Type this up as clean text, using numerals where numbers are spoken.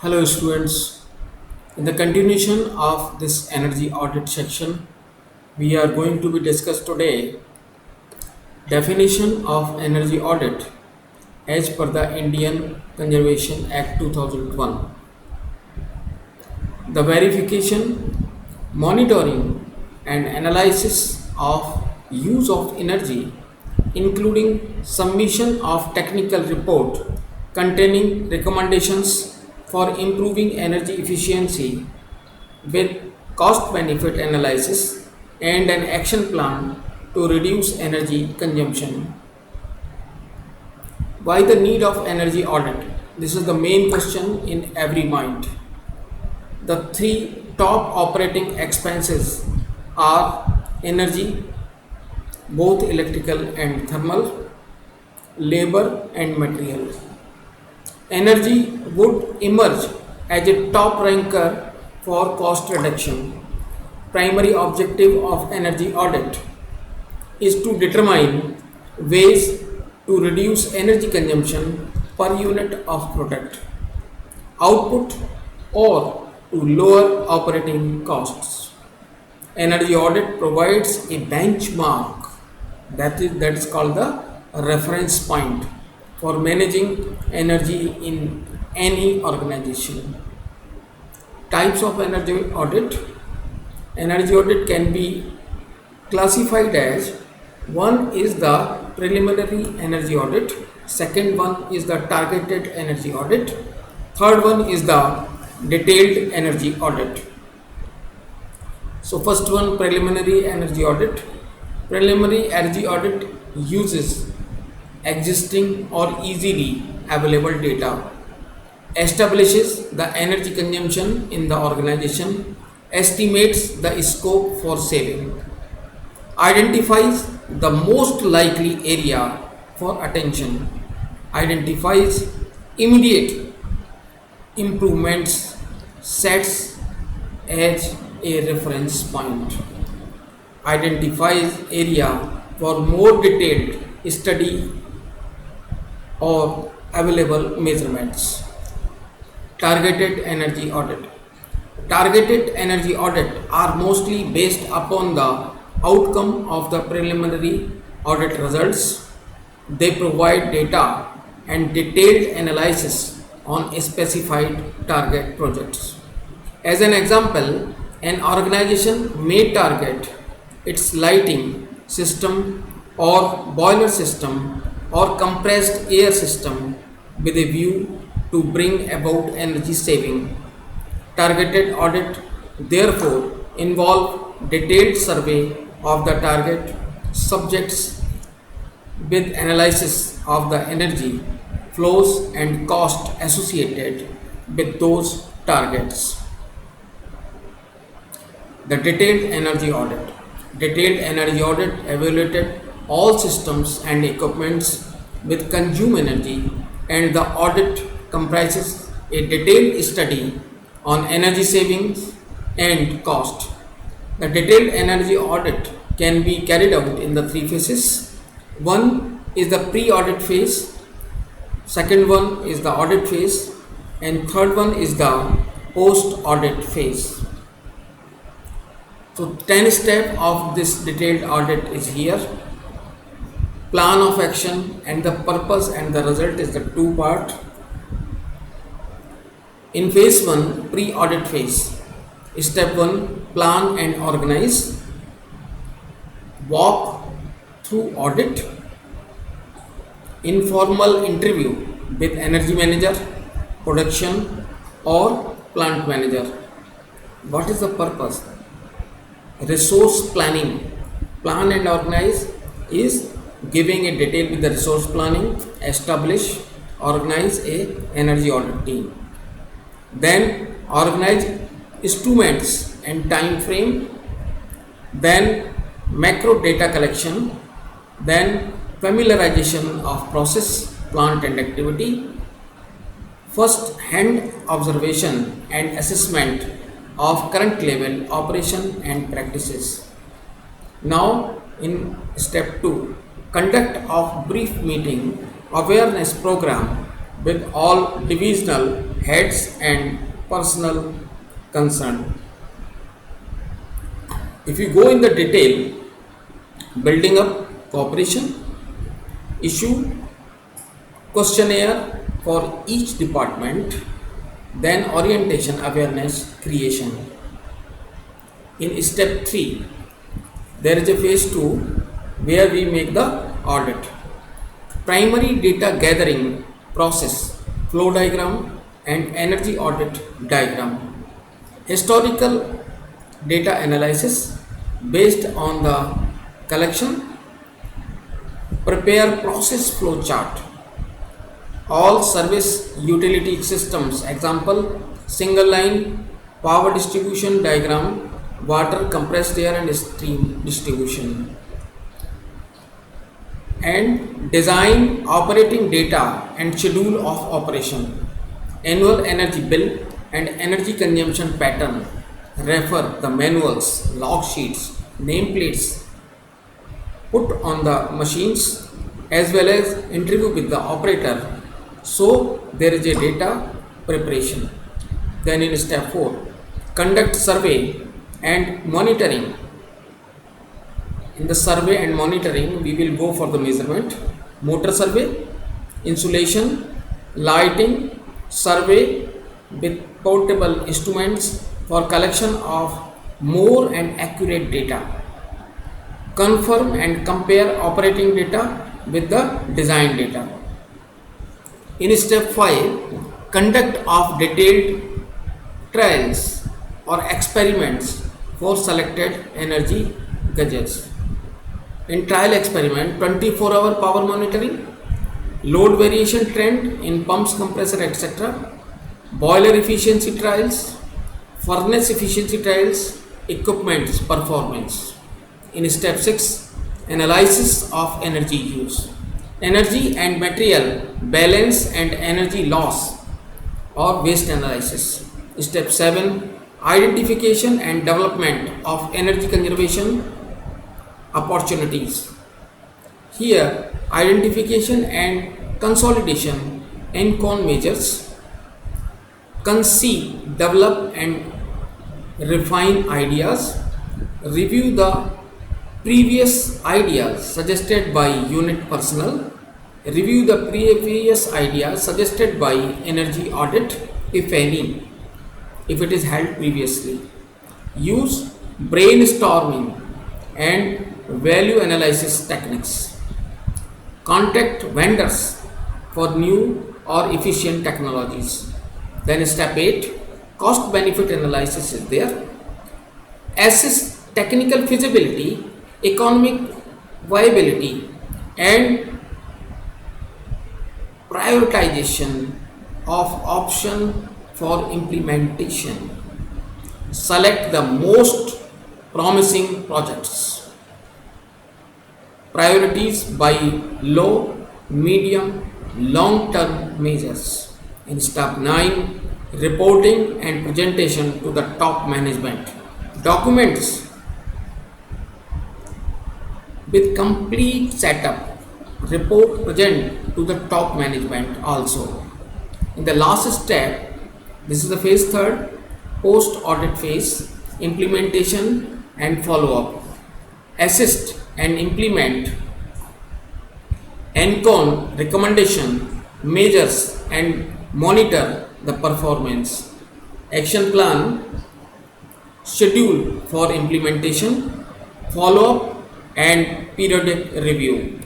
Hello students, in the continuation of this energy audit section, we are going to be discuss today definition of energy audit as per the Indian Conservation Act 2001. The verification, monitoring and analysis of use of energy including submission of technical report containing recommendations for improving energy efficiency with cost benefit analysis and an action plan to reduce energy consumption. Why the need of energy audit? This is the main question in every mind. The three top operating expenses are energy, both electrical and thermal, labor and material. Energy would emerge as a top ranker for cost reduction. Primary objective of energy audit is to determine ways to reduce energy consumption per unit of product output or to lower operating costs. Energy audit provides a benchmark that is called the reference point for managing energy in any organization. Types of energy audit. Energy audit can be classified as one is the preliminary energy audit, second one is the targeted energy audit, third one is the detailed energy audit. So first one, preliminary energy audit. Preliminary energy audit uses existing or easily available data, establishes the energy consumption in the organization, estimates the scope for saving, identifies the most likely area for attention, identifies immediate improvements, sets as a reference point, identifies area for more detailed study or available measurements. Targeted energy audit. Targeted energy audit are mostly based upon the outcome of the preliminary audit results. They provide data and detailed analysis on specified target projects. As an example, an organization may target its lighting system or boiler system or compressed air system with a view to bring about energy saving. Targeted audit therefore involve detailed survey of the target subjects with analysis of the energy flows and cost associated with those targets. The detailed energy audit. Detailed energy audit evaluated all systems and equipments with consume energy, and the audit comprises a detailed study on energy savings and cost. The detailed energy audit can be carried out in the three phases. One is the pre-audit phase, second one is the audit phase, and third one is the post-audit phase. So 10 step of this detailed audit is here. Plan of action and the purpose and the result is the two part. In phase 1, pre-audit phase, step 1, plan and organize, walk through audit, informal interview with energy manager, production or plant manager. What is the purpose? Resource planning. Plan and organize is giving a detail with the resource planning, establish, organize a energy audit team. Then organize instruments and time frame, then macro data collection, then familiarization of process, plant and activity, first hand observation and assessment of current level operation and practices. Now in step 2, conduct of brief meeting awareness program with all divisional heads and personal concern. If you go in the detail, building up cooperation, issue questionnaire for each department, then orientation awareness creation. In step 3, there is a phase 2 where we make the audit. Primary data gathering process, flow diagram and energy audit diagram. Historical data analysis based on the collection. Prepare process flow chart. All service utility systems, example single line power distribution diagram, water, compressed air and steam distribution. And design operating data and schedule of operation, annual energy bill and energy consumption pattern. Refer the manuals, log sheets, nameplates put on the machines as well as interview with the operator, so there is a data preparation. Then in step 4, conduct survey and monitoring. In the survey and monitoring, we will go for the measurement, motor survey, insulation, lighting, survey with portable instruments for collection of more and accurate data. Confirm and compare operating data with the design data. In step 5, conduct of detailed trials or experiments for selected energy gadgets. In trial experiment, 24-hour power monitoring, load variation trend in pumps, compressor, etc., boiler efficiency trials, furnace efficiency trials, equipment's performance. In step 6, analysis of energy use, energy and material balance and energy loss or waste analysis. Step 7, identification and development of energy conservation opportunities. Here, identification and consolidation ENCON measures, conceive, develop and refine ideas, review the previous ideas suggested by unit personnel, review the previous ideas suggested by energy audit, if any, if it is held previously. Use brainstorming and value analysis techniques. Contact vendors for new or efficient technologies. Then step 8, cost benefit analysis is there. Assess technical feasibility, economic viability and prioritization of option for implementation. Select the most promising projects. Priorities by low, medium, long-term measures. In step 9, reporting and presentation to the top management. Documents with complete setup, report present to the top management also. In the last step, this is the phase 3, post audit phase, implementation and follow up. Assist and implement ENCON recommendation, measures and monitor the performance. Action plan, schedule for implementation, follow up and periodic review.